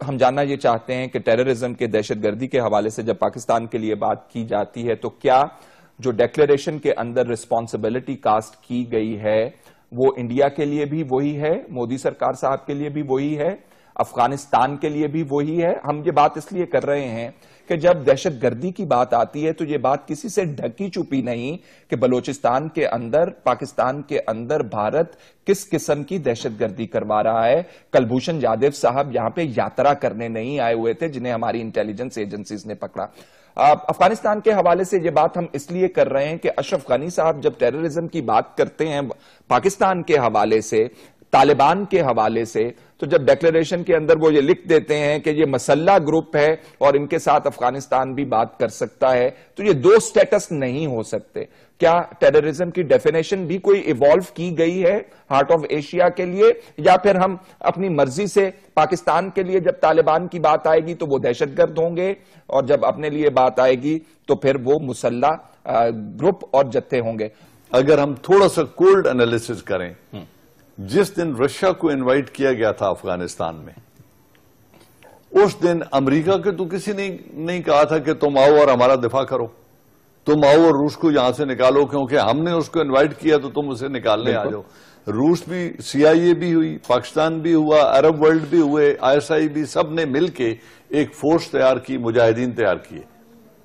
ہم جاننا یہ چاہتے ہیں کہ ٹیررزم کے دہشت گردی کے حوالے سے جب پاکستان کے لیے بات کی جاتی ہے تو کیا جو ڈیکلیریشن کے اندر رسپانسبلٹی کاسٹ کی گئی ہے وہ انڈیا کے لیے بھی وہی ہے، مودی سرکار صاحب کے لیے بھی وہی ہے، افغانستان کے لیے بھی وہی ہے؟ ہم یہ بات اس لیے کر رہے ہیں کہ جب دہشت گردی کی بات آتی ہے تو یہ بات کسی سے ڈھکی چھپی نہیں کہ بلوچستان کے اندر، پاکستان کے اندر بھارت کس قسم کی دہشت گردی کروا رہا ہے۔ کلبھوشن جادو صاحب یہاں پہ یاترا کرنے نہیں آئے ہوئے تھے جنہیں ہماری انٹیلیجنس ایجنسیز نے پکڑا۔ افغانستان کے حوالے سے یہ بات ہم اس لیے کر رہے ہیں کہ اشرف غنی صاحب جب ٹیررزم کی بات کرتے ہیں پاکستان کے حوالے سے، طالبان کے حوالے سے، تو جب ڈیکلیریشن کے اندر وہ یہ لکھ دیتے ہیں کہ یہ مسلح گروپ ہے اور ان کے ساتھ افغانستان بھی بات کر سکتا ہے، تو یہ دو سٹیٹس نہیں ہو سکتے۔ کیا ٹیررزم کی ڈیفینیشن بھی کوئی ایوالو کی گئی ہے ہارٹ آف ایشیا کے لیے، یا پھر ہم اپنی مرضی سے پاکستان کے لیے جب طالبان کی بات آئے گی تو وہ دہشت گرد ہوں گے اور جب اپنے لیے بات آئے گی تو پھر وہ مسلح گروپ اور جتھے ہوں گے؟ اگر ہم تھوڑا سا کولڈ انالیسس کریں، جس دن رشیا کو انوائٹ کیا گیا تھا افغانستان میں، اس دن امریکہ کے تو کسی نے نہیں کہا تھا کہ تم آؤ اور ہمارا دفاع کرو، تم آؤ اور روس کو یہاں سے نکالو، کیونکہ ہم نے اس کو انوائٹ کیا تو تم اسے نکالنے آ جاؤ۔ روس بھی، CIA بھی ہوئی، پاکستان بھی ہوا، عرب ورلڈ بھی ہوئے، ISI بھی، سب نے مل کے ایک فورس تیار کی، مجاہدین تیار کیے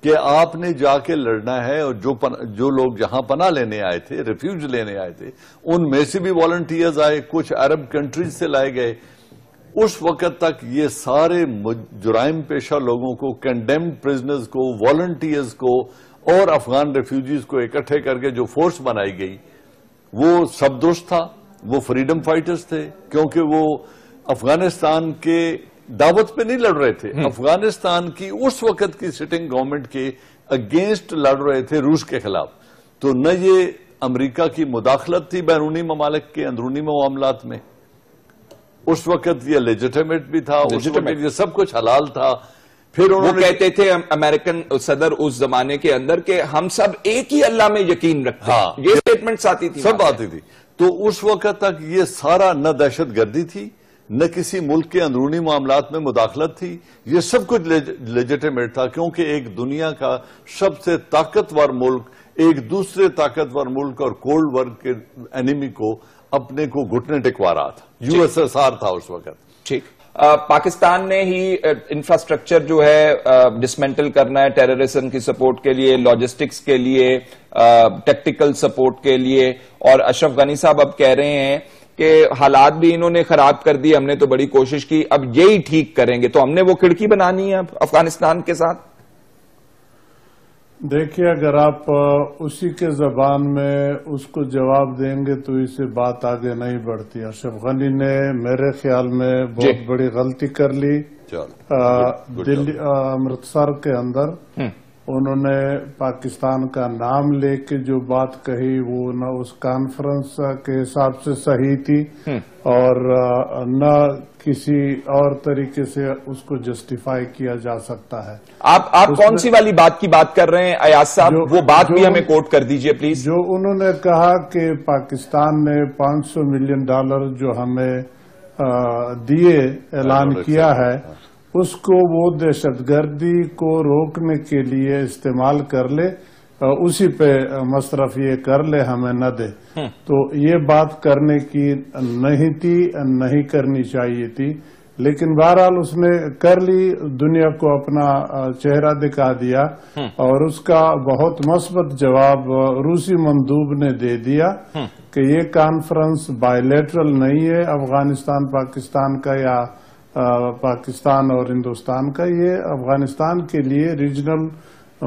کہ آپ نے جا کے لڑنا ہے، اور جو لوگ جہاں پناہ لینے آئے تھے، ریفیوج لینے آئے تھے، ان میں سے بھی والنٹیئرز آئے، کچھ عرب کنٹریز سے لائے گئے۔ اس وقت تک یہ سارے جرائم پیشہ لوگوں کو، کنڈیمڈ پرزنرز کو، والنٹیئرز کو اور افغان ریفیوجیز کو اکٹھے کر کے جو فورس بنائی گئی وہ سب دوست تھا، وہ فریڈم فائٹرز تھے، کیونکہ وہ افغانستان کے دعوت پہ نہیں لڑ رہے تھے، افغانستان کی اس وقت کی سٹنگ گورنمنٹ کے اگینسٹ لڑ رہے تھے، روس کے خلاف۔ تو نہ یہ امریکہ کی مداخلت تھی بیرونی ممالک کے اندرونی معاملات میں، اس وقت یہ لیجیٹیمیٹ بھی تھا، اس وقت یہ سب کچھ حلال تھا۔ پھر انہوں نے کہتے تھے امریکن صدر اس زمانے کے اندر کہ ہم سب ایک ہی اللہ میں یقین رکھتے ہیں، یہ سٹیٹمنٹس آتی تھی، سب آتی تھی۔ تو اس وقت تک یہ سارا نہ دہشت گردی تھی، نہ کسی ملک کے اندرونی معاملات میں مداخلت تھی، یہ سب کچھ لیجیٹیمیٹ تھا، کیونکہ ایک دنیا کا سب سے طاقتور ملک ایک دوسرے طاقتور ملک اور کولڈ وار کے اینیمی کو اپنے کو گھٹنے ٹکوا رہا تھا۔ USSR تھا اس وقت۔ ٹھیک، پاکستان نے ہی انفراسٹرکچر جو ہے ڈسمینٹل کرنا ہے ٹیررزم کی سپورٹ کے لیے، لاجسٹکس کے لیے، ٹیکٹیکل سپورٹ کے لیے، اور اشرف غنی صاحب اب کہہ رہے ہیں کہ حالات بھی انہوں نے خراب کر دی، ہم نے تو بڑی کوشش کی، اب یہی ٹھیک کریں گے، تو ہم نے وہ کھڑکی بنانی ہے اب افغانستان کے ساتھ۔ دیکھیے، اگر آپ اسی کے زبان میں اس کو جواب دیں گے تو اس سے بات آگے نہیں بڑھتی۔ اشرف غنی نے میرے خیال میں بہت بڑی غلطی کر لی۔ دلی امرتسر کے اندر انہوں نے پاکستان کا نام لے کے جو بات کہی وہ نہ اس کانفرنس کے حساب سے صحیح تھی اور نہ کسی اور طریقے سے اس کو جسٹیفائی کیا جا سکتا ہے۔ آپ کون سی والی بات کی بات کر رہے ہیں ایاز صاحب؟ وہ بات بھی ہمیں کوٹ کر دیجئے پلیز۔ جو انہوں نے کہا کہ پاکستان نے $500 ملین جو ہمیں دیے، اعلان کیا ہے، اس کو وہ دہشت گردی کو روکنے کے لیے استعمال کر لے، اسی پہ مصرف یہ کر لے، ہمیں نہ دے۔ تو یہ بات کرنے کی نہیں تھی، نہیں کرنی چاہیے تھی، لیکن بہرحال اس نے کر لی، دنیا کو اپنا چہرہ دکھا دیا، اور اس کا بہت مثبت جواب روسی مندوب نے دے دیا کہ یہ کانفرنس بائیلیٹرل نہیں ہے افغانستان پاکستان کا یا پاکستان اور ہندوستان کا، یہ افغانستان کے لیے ریجنل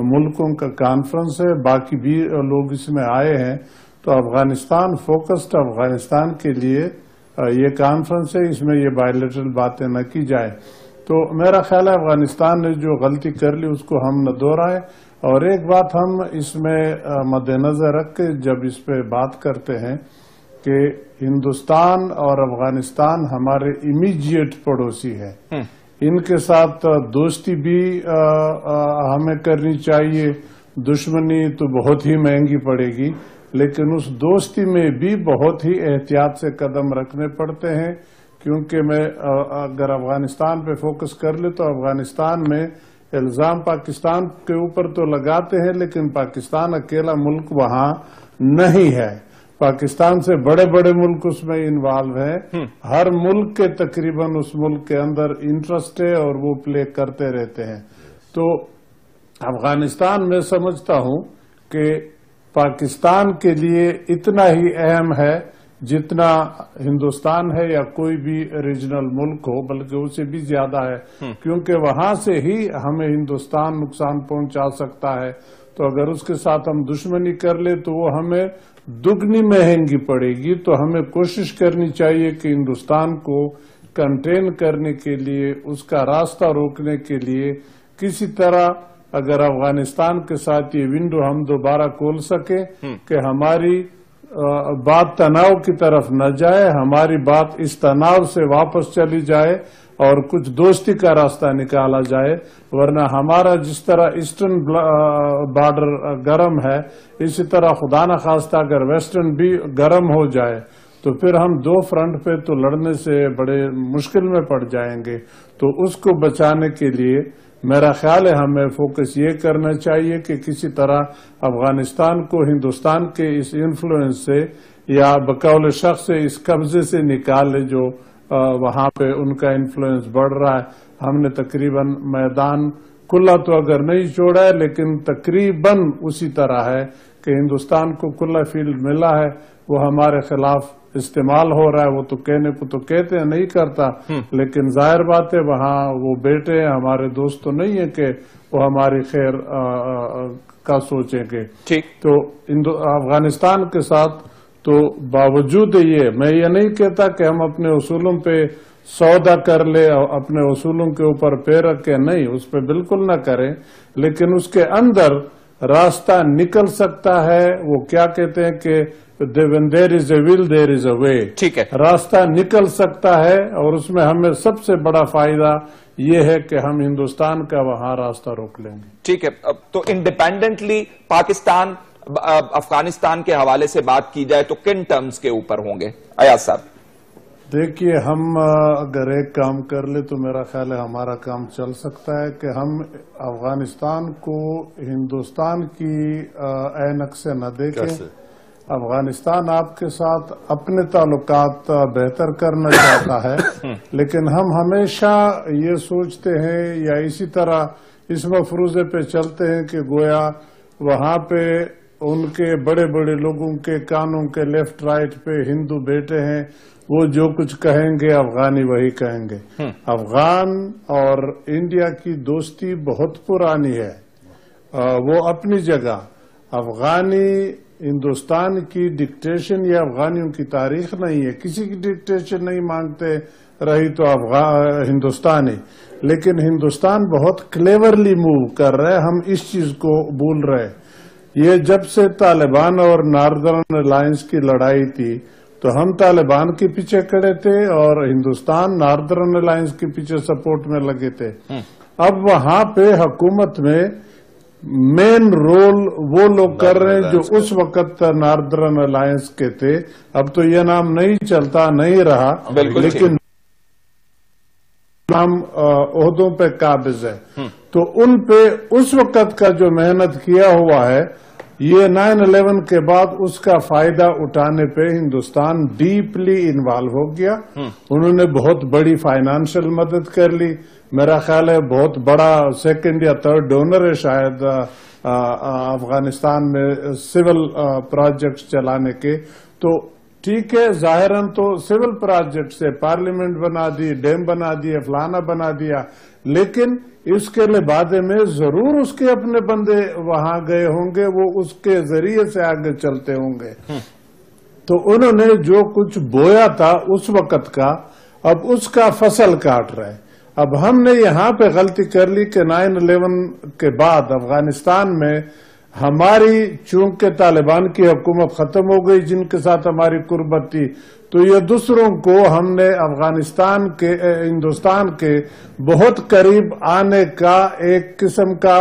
ملکوں کا کانفرنس ہے، باقی بھی لوگ اس میں آئے ہیں، تو افغانستان فوکسڈ افغانستان کے لیے یہ کانفرنس ہے، اس میں یہ بائیلیٹرل باتیں نہ کی جائے۔ تو میرا خیال ہے افغانستان نے جو غلطی کر لی اس کو ہم نہ دہرائیں، اور ایک بات ہم اس میں مد نظر رکھ کے جب اس پہ بات کرتے ہیں کہ ہندوستان اور افغانستان ہمارے امیجیٹ پڑوسی ہے، ان کے ساتھ دوستی بھی ہمیں کرنی چاہیے، دشمنی تو بہت ہی مہنگی پڑے گی، لیکن اس دوستی میں بھی بہت ہی احتیاط سے قدم رکھنے پڑتے ہیں، کیونکہ میں اگر افغانستان پہ فوکس کر لے تو افغانستان میں الزام پاکستان کے اوپر تو لگاتے ہیں، لیکن پاکستان اکیلا ملک وہاں نہیں ہے، پاکستان سے بڑے بڑے ملک اس میں انوالو ہیں، ہر ملک کے تقریباً اس ملک کے اندر انٹرسٹ ہے اور وہ پلے کرتے رہتے ہیں۔ تو افغانستان میں سمجھتا ہوں کہ پاکستان کے لیے اتنا ہی اہم ہے جتنا ہندوستان ہے یا کوئی بھی ریجنل ملک ہو، بلکہ اسے بھی زیادہ ہے، کیونکہ وہاں سے ہی ہمیں ہندوستان نقصان پہنچا سکتا ہے۔ تو اگر اس کے ساتھ ہم دشمنی کر لیں تو وہ ہمیں دگنی مہنگی پڑے گی۔ تو ہمیں کوشش کرنی چاہیے کہ ہندوستان کو کنٹین کرنے کے لیے، اس کا راستہ روکنے کے لیے کسی طرح اگر افغانستان کے ساتھ یہ ونڈو ہم دوبارہ کھول سکیں کہ ہماری بات تناؤ کی طرف نہ جائے، ہماری بات اس تناؤ سے واپس چلی جائے اور کچھ دوستی کا راستہ نکالا جائے، ورنہ ہمارا جس طرح ایسٹرن بارڈر گرم ہے، اسی طرح خدا نخواستہ اگر ویسٹرن بھی گرم ہو جائے تو پھر ہم دو فرنٹ پہ تو لڑنے سے بڑے مشکل میں پڑ جائیں گے۔ تو اس کو بچانے کے لیے میرا خیال ہے ہمیں فوکس یہ کرنا چاہیے کہ کسی طرح افغانستان کو ہندوستان کے اس انفلوئنس سے یا بقول شخص سے اس قبضے سے نکالے جو وہاں پہ ان کا انفلوئنس بڑھ رہا ہے۔ ہم نے تقریباً میدان کھلا تو اگر نہیں چھوڑا ہے، لیکن تقریباً اسی طرح ہے کہ ہندوستان کو کھلا فیلڈ ملا ہے، وہ ہمارے خلاف استعمال ہو رہا ہے۔ وہ تو کہنے کو تو کہتے ہیں، نہیں کرتا، لیکن ظاہر بات ہے وہاں وہ بیٹے ہیں، ہمارے دوست تو نہیں ہے کہ وہ ہماری خیر کا سوچیں گے۔ تو افغانستان کے ساتھ تو باوجود یہ میں یہ نہیں کہتا کہ ہم اپنے اصولوں پہ سودا کر لے اور اپنے اصولوں کے اوپر پیر رکھ کے، نہیں، اس پہ بالکل نہ کریں، لیکن اس کے اندر راستہ نکل سکتا ہے۔ وہ کیا کہتے ہیں کہ when there is a will there is a way، ٹھیک ہے، راستہ نکل سکتا ہے، اور اس میں ہمیں سب سے بڑا فائدہ یہ ہے کہ ہم ہندوستان کا وہاں راستہ روک لیں گے۔ ٹھیک ہے، تو انڈیپینڈنٹلی پاکستان افغانستان کے حوالے سے بات کی جائے تو کن ٹرمز کے اوپر ہوں گے ایاز صاحب؟ دیکھیے، ہم اگر ایک کام کر لیں تو میرا خیال ہے ہمارا کام چل سکتا ہے کہ ہم افغانستان کو ہندوستان کی عینک سے نہ دیکھیں۔ افغانستان آپ کے ساتھ اپنے تعلقات بہتر کرنا چاہتا ہے، لیکن ہم ہمیشہ یہ سوچتے ہیں یا اسی طرح اس مفروضے پہ چلتے ہیں کہ گویا وہاں پہ ان کے بڑے بڑے لوگوں کے کانوں کے لیفٹ رائٹ پہ ہندو بیٹے ہیں، وہ جو کچھ کہیں گے افغانی وہی کہیں گے۔ افغان اور انڈیا کی دوستی بہت پرانی ہے، وہ اپنی جگہ۔ افغانی ہندوستان کی ڈکٹیشن یا افغانیوں کی تاریخ نہیں ہے، کسی کی ڈکٹیشن نہیں مانگتے رہی تو ہندوستانی، لیکن ہندوستان بہت کلیورلی موو کر رہے، ہم اس چیز کو بھول رہے۔ یہ جب سے طالبان اور ناردرن الائنس کی لڑائی تھی تو ہم طالبان کے پیچھے کھڑے تھے اور ہندوستان ناردرن الائنس کے پیچھے سپورٹ میں لگے تھے۔ اب وہاں پہ حکومت میں مین رول وہ لوگ کر رہے ہیں جو اس وقت ناردرن الائنس کے تھے۔ اب تو یہ نام نہیں چلتا، نہیں رہا، لیکن ہم عہدوں پہ قابض ہے۔ تو ان پہ اس وقت کا جو محنت کیا ہوا ہے، یہ 9/11 کے بعد اس کا فائدہ اٹھانے پہ ہندوستان ڈیپلی انوالو ہو گیا۔ انہوں نے بہت بڑی فائنانشل مدد کر لی، میرا خیال ہے بہت بڑا سیکنڈ یا تھرڈ ڈونر ہے شاید افغانستان میں سول پروجیکٹس چلانے کے۔ تو ٹھیک ہے، ظاہراً تو سول پروجیکٹ سے پارلیمنٹ بنا دی، ڈیم بنا دیا، فلانا بنا دیا، لیکن اس کے لبادے میں ضرور اس کے اپنے بندے وہاں گئے ہوں گے، وہ اس کے ذریعے سے آگے چلتے ہوں گے۔ تو انہوں نے جو کچھ بویا تھا اس وقت کا، اب اس کا فصل کاٹ رہے۔ اب ہم نے یہاں پہ غلطی کر لی کہ 9/11 کے بعد افغانستان میں ہماری چونکہ طالبان کی حکومت ختم ہو گئی جن کے ساتھ ہماری قربت تھی، تو تو یہ دوسروں کو ہم نے افغانستان کے ہندوستان کے بہت قریب آنے کا ایک قسم کا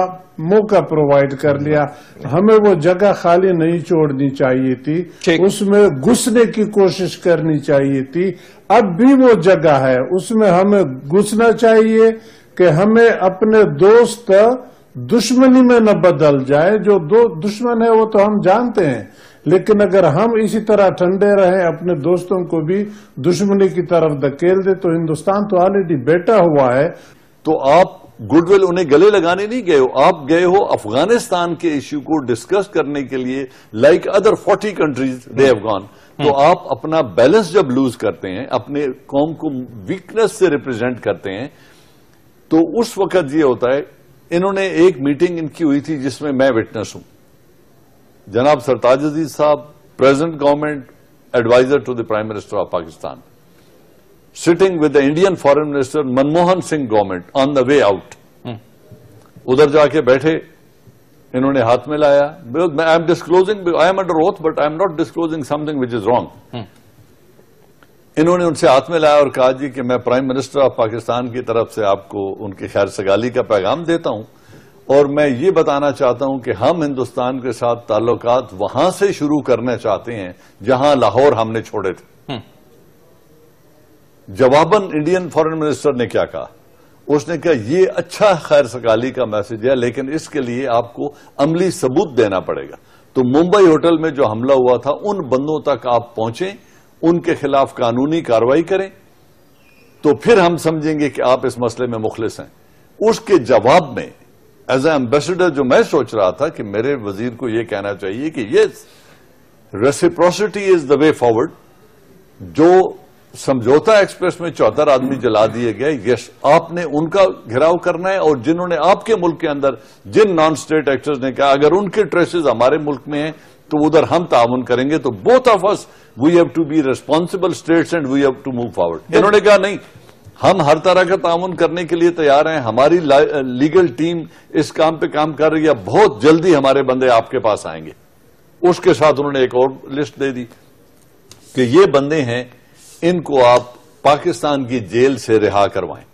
موقع پرووائڈ کر لیا. ہمیں وہ جگہ خالی نہیں چھوڑنی چاہیے تھی, اس میں گھسنے کی کوشش کرنی چاہیے تھی. اب بھی وہ جگہ ہے, اس میں ہمیں گھسنا چاہیے کہ ہمیں اپنے دوست دشمنی میں نہ بدل جائے. جو دو دشمن ہے وہ تو ہم جانتے ہیں, لیکن اگر ہم اسی طرح ٹھنڈے رہیں, اپنے دوستوں کو بھی دشمنی کی طرف دھکیل دے, تو ہندوستان تو آلریڈی بیٹھا ہوا ہے. تو آپ گڈ ول انہیں گلے لگانے نہیں گئے ہو, آپ گئے ہو افغانستان کے ایشو کو ڈسکس کرنے کے لیے, like other 40 countries they have gone. تو آپ اپنا بیلنس جب لوز کرتے ہیں, اپنے قوم کو ویکنس سے ریپرزینٹ کرتے ہیں, تو اس وقت یہ ہوتا ہے. انہوں نے ایک میٹنگ ان کی ہوئی تھی جس میں میں وٹنس ہوں. جناب سرتاج عزیز صاحب, president government adviser to the prime minister of Pakistan, sitting with the Indian Foreign Minister Manmohan Singh government on the way out. ادھر جا کے بیٹھے, انہوں نے ہاتھ میں لایا. I am disclosing, I am under oath, but I am not disclosing something which is wrong. انہوں نے ان سے ہاتھ میں لایا اور کہا جی کہ میں پرائم منسٹر آف پاکستان کی طرف سے آپ کو ان کی خیر سگالی کا پیغام دیتا ہوں, اور میں یہ بتانا چاہتا ہوں کہ ہم ہندوستان کے ساتھ تعلقات وہاں سے شروع کرنا چاہتے ہیں جہاں لاہور ہم نے چھوڑے تھے. جواباً انڈین فارن منسٹر نے کیا کہا؟ اس نے کہا یہ اچھا خیر سگالی کا میسج ہے, لیکن اس کے لیے آپ کو عملی ثبوت دینا پڑے گا. تو ممبئی ہوٹل میں جو حملہ ہوا تھا, ان بندوں تک آپ پہنچیں, ان کے خلاف قانونی کارروائی کریں, تو پھر ہم سمجھیں گے کہ آپ اس مسئلے میں مخلص ہیں. اس کے جواب میں ایز اے ایمبیسڈر جو میں سوچ رہا تھا کہ میرے وزیر کو یہ کہنا چاہیے کہ یس, ریسیپروسٹی از دا وے فارورڈ. جو سمجھوتا ایکسپریس میں 74 آدمی جلا دیے گئے, یس آپ نے ان کا گھراؤ کرنا ہے, اور جنہوں نے آپ کے ملک کے اندر جن نان اسٹیٹ ایکٹرز نے کہا اگر ان کے ٹریسز ہمارے ملک میں ہیں تو ادھر ہم تعاون کریں گے. تو both of us we have to be responsible states and we have to move forward. انہوں نے کہا نہیں, ہم ہر طرح کا تعاون کرنے کے لیے تیار ہیں, ہماری لیگل ٹیم اس کام پہ کام کر رہی ہے, بہت جلدی ہمارے بندے آپ کے پاس آئیں گے. اس کے ساتھ انہوں نے ایک اور لسٹ دے دی کہ یہ بندے ہیں, ان کو آپ پاکستان کی جیل سے رہا کروائیں,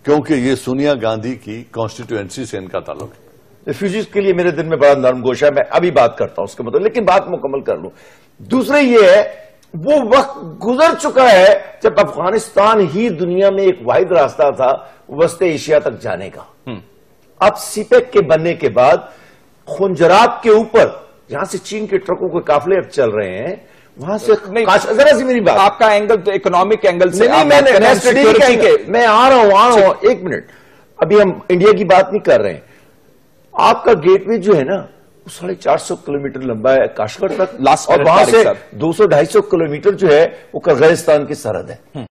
کیونکہ یہ سونیا گاندھی کی کانسٹیٹوئنسی سے ان کا تعلق ہے. ریفیوجیز کے لیے میرے دل میں بڑا نرم گوشہ ہے, میں ابھی بات کرتا ہوں اس کے مطلب, لیکن بات مکمل کر لوں. دوسرے یہ ہے, وہ وقت گزر چکا ہے جب افغانستان ہی دنیا میں ایک واحد راستہ تھا وسط ایشیا تک جانے کا. اب سی پیک کے بننے کے بعد خنجرات کے اوپر جہاں سے چین کے ٹرکوں کے قافلے اب چل رہے ہیں, وہاں سے ذرا سی میری بات, آپ کا اینگل تو اکنامک اینگل سے, میں آ رہا ہوں, ایک منٹ. ابھی ہم انڈیا کی بات نہیں کر رہے ہیں. آپ کا گیٹ وے جو ہے نا وہ 450 کلومیٹر لمبا ہے کاشغر تک, اور وہاں سے 200-250 کلومیٹر جو ہے وہ قرغیزستان کی سرحد ہے.